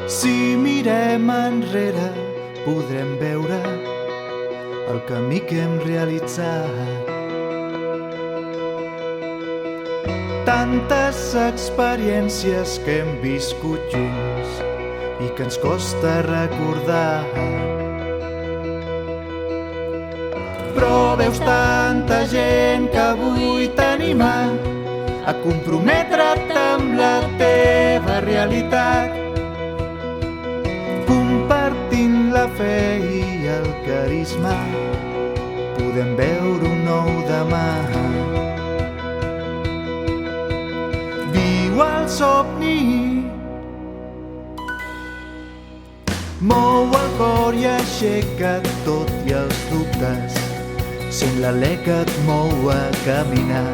Si mirem enrere podrem veure el camí que hem realitzat. Tantes experiències que hem viscut junts i que ens costa recordar. Però veus tanta gent que avui t'anima a comprometre't amb la teva realitat, compartint la fe i el carisma podem veure un nou demà. Viu el somni, mou el cor i aixeca't tot i els dubtes, sent l'alè que et mou a caminar.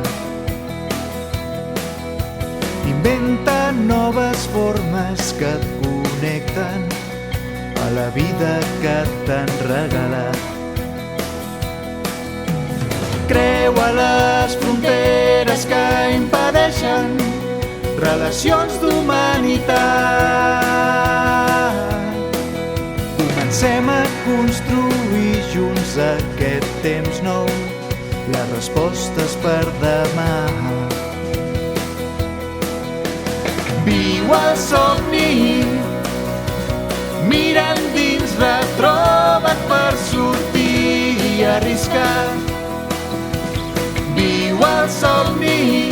Inventa noves formes que et connecten a la vida que t'han regalat. Creua les fronteres que impedeixen relacions d'humanitat. Comencem a construir junts aquest temps nou, les respostes per demà. Viu el somni, mira endins, retroba't per sortir i arriscar. Viu el somni,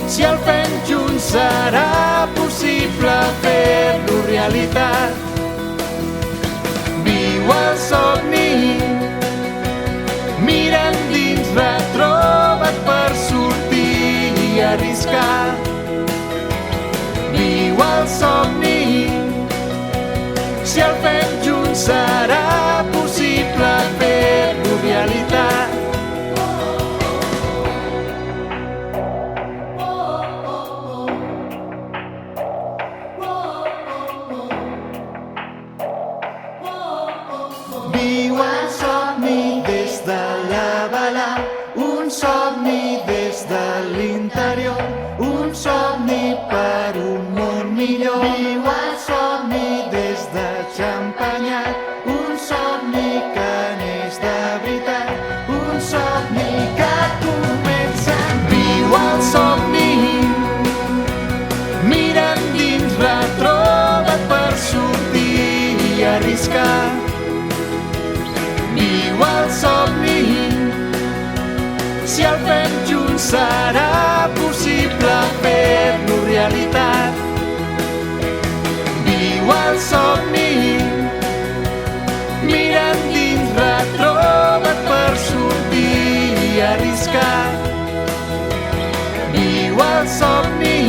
si el fem junts serà possible fer-lo realitat. Viu el somni, mira endins, retroba't per sortir i arriscar. Viu el somni, si el fem junts serà possible fer-lo realitat. Viu el somni des de la bala, un somni des de l'interior, un somni per un món millor. Viu el somni des de Xampanyat, un somni que neix de veritat, un somni que comença. Viu el somni, mira endins, retroba't per sortir i arriscar. Viu el somni, si el fem junts serà possible fer-lo realitat. Viu el somni, mira endins, retroba't per sortir i arriscar. Viu el somni,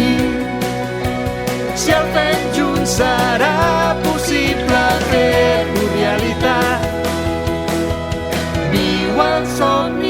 si el fem junts serà possible fer-lo realitat. Viu el somni,